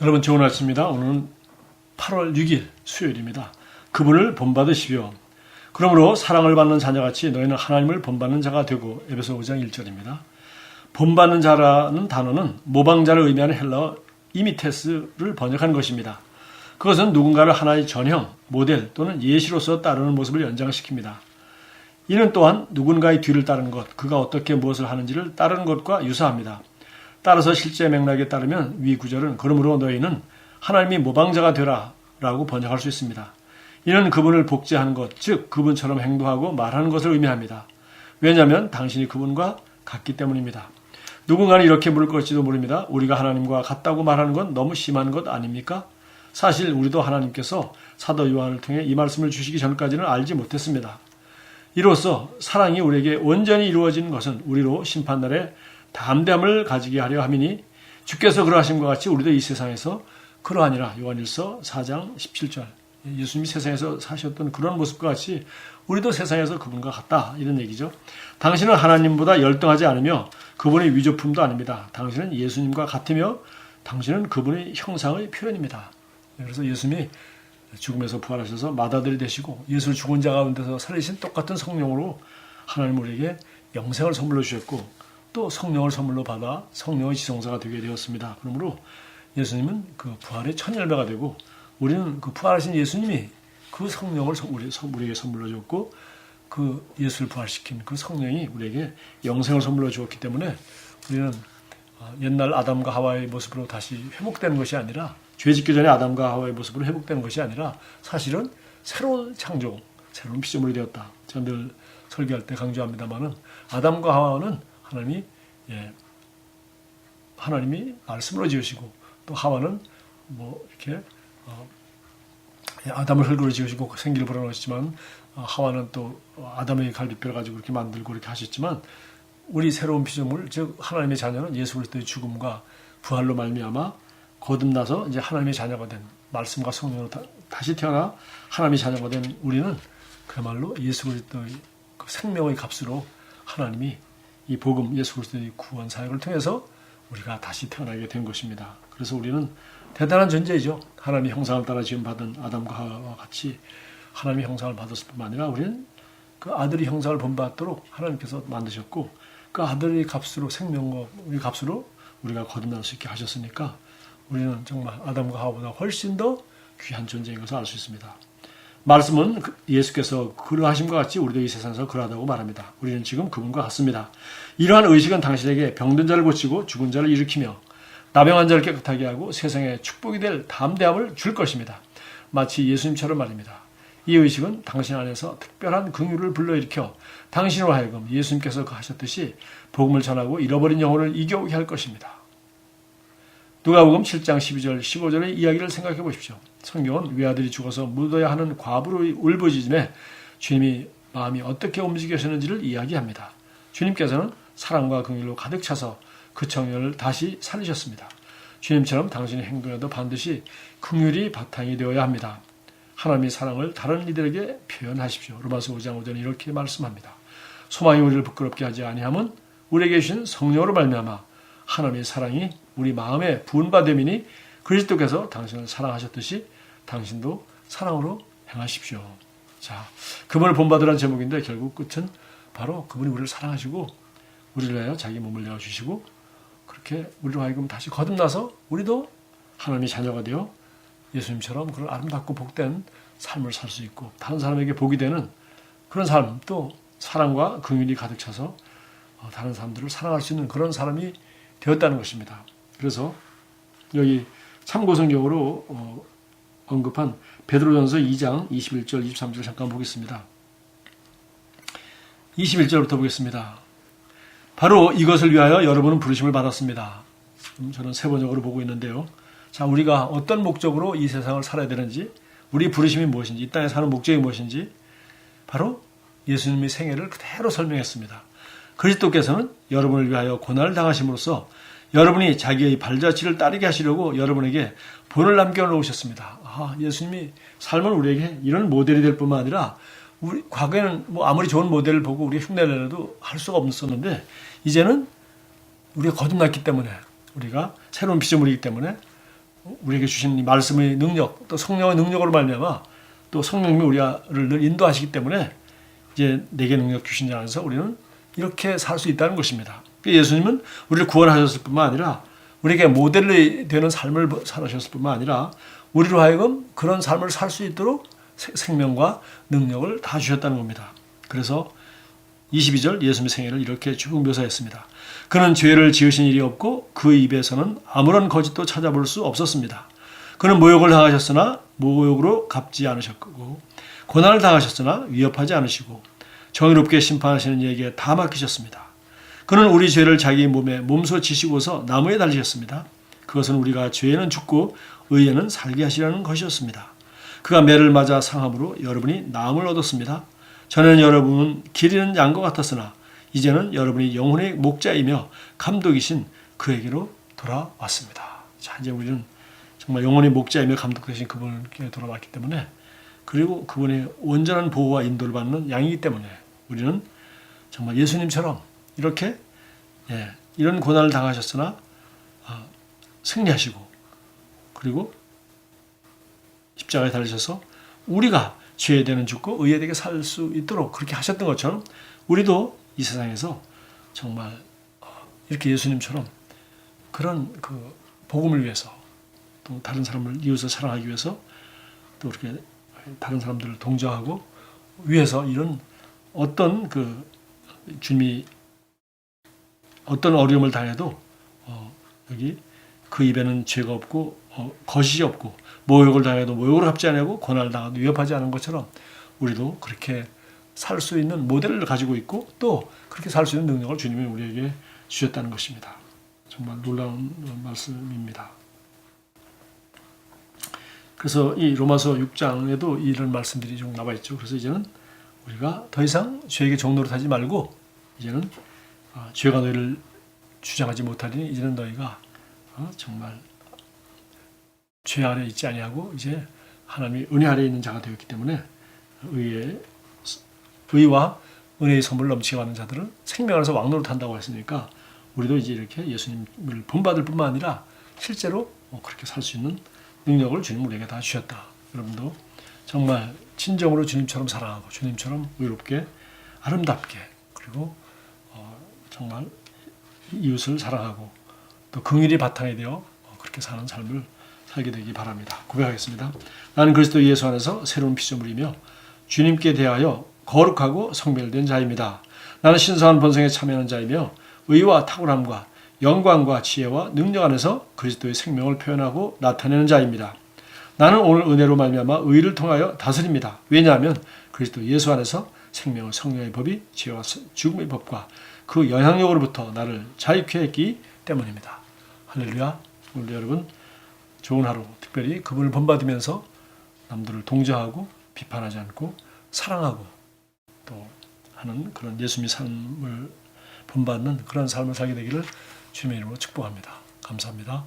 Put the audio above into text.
여러분 좋은 아침입니다. 오늘은 8월 6일 수요일입니다. 그분을 본받으시오. 그러므로 사랑을 받는 자녀같이 너희는 하나님을 본받는 자가 되고. 에베소 5장 1절입니다. 본받는 자라는 단어는 모방자를 의미하는 헬라어 이미테스를 번역한 것입니다. 그것은 누군가를 하나의 전형, 모델 또는 예시로서 따르는 모습을 연장시킵니다. 이는 또한 누군가의 뒤를 따르는 것, 그가 어떻게 무엇을 하는지를 따르는 것과 유사합니다. 따라서 실제 맥락에 따르면 위 구절은 그러므로 너희는 하나님이 모방자가 되라 라고 번역할 수 있습니다. 이는 그분을 복제하는 것, 즉 그분처럼 행동하고 말하는 것을 의미합니다. 왜냐하면 당신이 그분과 같기 때문입니다. 누군가는 이렇게 물을 것지도 모릅니다. 우리가 하나님과 같다고 말하는 건 너무 심한 것 아닙니까? 사실 우리도 하나님께서 사도 요한을 통해 이 말씀을 주시기 전까지는 알지 못했습니다. 이로써 사랑이 우리에게 온전히 이루어진 것은 우리로 심판날에 담대함을 가지게 하려 함이니 주께서 그러하심과 같이 우리도 이 세상에서 그러하니라. 요한일서 4장 17절. 예수님이 세상에서 사셨던 그런 모습과 같이 우리도 세상에서 그분과 같다, 이런 얘기죠. 당신은 하나님보다 열등하지 않으며 그분의 위조품도 아닙니다. 당신은 예수님과 같으며 당신은 그분의 형상의 표현입니다. 그래서 예수님이 죽음에서 부활하셔서 맏아들이 되시고 예수를 죽은 자 가운데서 살리신 똑같은 성령으로 하나님 우리에게 영생을 선물로 주셨고 또 성령을 선물로 받아 성령의 지성자가 되게 되었습니다. 그러므로 예수님은 그 부활의 첫 열매가 되고 우리는 그 부활하신 예수님이 그 성령을 우리에게 선물로 줬고 그 예수를 부활시킨 그 성령이 우리에게 영생을 선물로 주었기 때문에 우리는 옛날 아담과 하와의 모습으로 다시 회복되는 것이 아니라 죄 짓기 전에 아담과 하와의 모습으로 회복되는 것이 아니라 사실은 새로운 창조, 새로운 피조물이 되었다. 제가 늘 설교할 때 강조합니다만은 아담과 하와는 하나님이 말씀으로 지으시고 또 하와는 이렇게 아담을 흙으로 지으시고 생기를 불어넣으셨지만 하와는 또 아담의 갈비뼈를 가지고 이렇게 만들고 이렇게 하셨지만 우리 새로운 피조물, 즉 하나님의 자녀는 예수 그리스도의 죽음과 부활로 말미암아 거듭나서 이제 하나님의 자녀가 된 말씀과 성령으로 다시 태어나 하나님의 자녀가 된 우리는 그야말로 예수 그리스도의 그 생명의 값으로 하나님이 이 복음 예수 그리스도의 구원 사역을 통해서 우리가 다시 태어나게 된 것입니다. 그래서 우리는 대단한 존재이죠. 하나님의 형상을 따라 지음받은 아담과 하와와 같이 하나님의 형상을 받았을 뿐만 아니라 우리는 그 아들의 형상을 본받도록 하나님께서 만드셨고 그 아들의 값으로 생명과 우리 값으로 우리가 거듭날 수 있게 하셨으니까 우리는 정말 아담과 하와보다 훨씬 더 귀한 존재인 것을 알 수 있습니다. 말씀은 예수께서 그러하심과 같이 우리도 이 세상에서 그러하다고 말합니다. 우리는 지금 그분과 같습니다. 이러한 의식은 당신에게 병든 자를 고치고 죽은 자를 일으키며 나병한 자를 깨끗하게 하고 세상에 축복이 될 담대함을 줄 것입니다. 마치 예수님처럼 말입니다. 이 의식은 당신 안에서 특별한 긍휼을 불러일으켜 당신으로 하여금 예수님께서 하셨듯이 복음을 전하고 잃어버린 영혼을 이겨오게 할 것입니다. 누가복음 7장 12절 15절의 이야기를 생각해 보십시오. 성경은 외아들이 죽어서 묻어야 하는 과부의 울부짖음에 주님이 마음이 어떻게 움직이셨는지를 이야기합니다. 주님께서는 사랑과 긍휼로 가득 차서 그 청년을 다시 살리셨습니다. 주님처럼 당신의 행동에도 반드시 긍휼이 바탕이 되어야 합니다. 하나님의 사랑을 다른 이들에게 표현하십시오. 로마서 5장 5절에 이렇게 말씀합니다. 소망이 우리를 부끄럽게 하지 아니함은 우리에게 주신 성령으로 말미암아 하나님의 사랑이 우리 마음에 부은 바 됨이니 그리스도께서 당신을 사랑하셨듯이 당신도 사랑으로 행하십시오. 자, 그분을 본받으라는 제목인데 결국 끝은 바로 그분이 우리를 사랑하시고 우리를 위하여 자기 몸을 내어주시고 그렇게 우리로 하여금 다시 거듭나서 우리도 하나님의 자녀가 되어 예수님처럼 그런 아름답고 복된 삶을 살 수 있고 다른 사람에게 복이 되는 그런 삶, 또 사랑과 긍휼이 가득 차서 다른 사람들을 사랑할 수 있는 그런 사람이 되었다는 것입니다. 그래서 여기 참고성경으로 언급한 베드로전서 2장 21절 23절 잠깐 보겠습니다. 21절부터 보겠습니다. 바로 이것을 위하여 여러분은 부르심을 받았습니다. 저는 세 번역으로 보고 있는데요. 자, 우리가 어떤 목적으로 이 세상을 살아야 되는지, 우리 부르심이 무엇인지, 이 땅에 사는 목적이 무엇인지 바로 예수님의 생애를 그대로 설명했습니다. 그리스도께서는 여러분을 위하여 고난을 당하심으로써 여러분이 자기의 발자취를 따르게 하시려고 여러분에게 본을 남겨놓으셨습니다. 예수님이 삶은 우리에게 이런 모델이 될 뿐만 아니라 우리 과거에는 아무리 좋은 모델을 보고 우리가 흉내를 내도 할 수가 없었는데 이제는 우리가 거듭났기 때문에 우리가 새로운 피조물이기 때문에 우리에게 주신 이 말씀의 능력, 또 성령의 능력으로 말미암아 또 성령님이 우리를 늘 인도하시기 때문에 이제 내게 능력 주신 자 안에서 우리는 이렇게 살 수 있다는 것입니다. 예수님은 우리를 구원하셨을 뿐만 아니라 우리에게 모델이 되는 삶을 살아셨을 뿐만 아니라 우리로 하여금 그런 삶을 살 수 있도록 생명과 능력을 다 주셨다는 겁니다. 그래서 22절 예수님의 생애를 이렇게 쭉 묘사했습니다. 그는 죄를 지으신 일이 없고 그 입에서는 아무런 거짓도 찾아볼 수 없었습니다. 그는 모욕을 당하셨으나 모욕으로 갚지 않으셨고 고난을 당하셨으나 위협하지 않으시고 정의롭게 심판하시는 이에게 다 맡기셨습니다. 그는 우리 죄를 자기 몸에 몸소 지시고서 나무에 달리셨습니다. 그것은 우리가 죄에는 죽고 의에는 살게 하시려는 것이었습니다. 그가 매를 맞아 상함으로 여러분이 나음을 얻었습니다. 전에는 여러분은 길 잃은 양과 같았으나 이제는 여러분이 영혼의 목자이며 감독이신 그에게로 돌아왔습니다. 자, 이제 우리는 정말 영혼의 목자이며 감독 되신 그분께 돌아왔기 때문에 그리고 그분의 온전한 보호와 인도를 받는 양이기 때문에 우리는 정말 예수님처럼 이렇게 이런 고난을 당하셨으나 승리하시고 그리고 십자가에 달리셔서 우리가 죄에 대는 죽고 의에 되게 살 수 있도록 그렇게 하셨던 것처럼 우리도 이 세상에서 정말 이렇게 예수님처럼 그런 그 복음을 위해서 또 다른 사람을 이웃을 사랑하기 위해서 또 이렇게 다른 사람들을 동정하고 위해서 이런 어떤 그 주님이 어떤 어려움을 당해도 여기 그 입에는 죄가 없고 거짓이 없고 모욕을 당해도 모욕을 갚지 않고 고난을 당해도 위협하지 않은 것처럼 우리도 그렇게 살 수 있는 모델을 가지고 있고 또 그렇게 살 수 있는 능력을 주님이 우리에게 주셨다는 것입니다. 정말 놀라운 말씀입니다. 그래서 이 로마서 6장에도 이런 말씀들이 좀 나와 있죠. 그래서 이제는 우리가 더 이상 죄에게 종노릇하지 말고 이제는 죄가 너희를 주장하지 못하리니 이제는 너희가 정말 죄 아래 있지 아니하고 이제 하나님의 은혜 아래 있는 자가 되었기 때문에 의와 은혜의 선물 넘치게 받는 자들은 생명 안에서 왕노릇한다고 했으니까 우리도 이제 이렇게 예수님을 본받을 뿐만 아니라 실제로 그렇게 살 수 있는 능력을 주님 우리에게 다 주셨다. 여러분도 정말 진정으로 주님처럼 사랑하고 주님처럼 의롭게 아름답게 그리고 정말 이웃을 사랑하고 또 긍휼이 바탕이 되어 그렇게 사는 삶을 살게 되기 바랍니다. 고백하겠습니다. 나는 그리스도 예수 안에서 새로운 피조물이며 주님께 대하여 거룩하고 성별된 자입니다. 나는 신성한 본성에 참여하는 자이며 의와 탁월함과 영광과 지혜와 능력 안에서 그리스도의 생명을 표현하고 나타내는 자입니다. 나는 오늘 은혜로 말미암아 의를 통하여 다스립니다. 왜냐하면 그리스도 예수 안에서 생명의 성령의 법이 죄와 죽음의 법과 그 영향력으로부터 나를 자유케 했기 때문입니다. 할렐루야. 오늘 여러분 좋은 하루 특별히 그분을 본받으면서 남들을 동정하고 비판하지 않고 사랑하고 또 하는 그런 예수님의 삶을 본받는 그런 삶을 살게 되기를 주님의 이름으로 축복합니다. 감사합니다.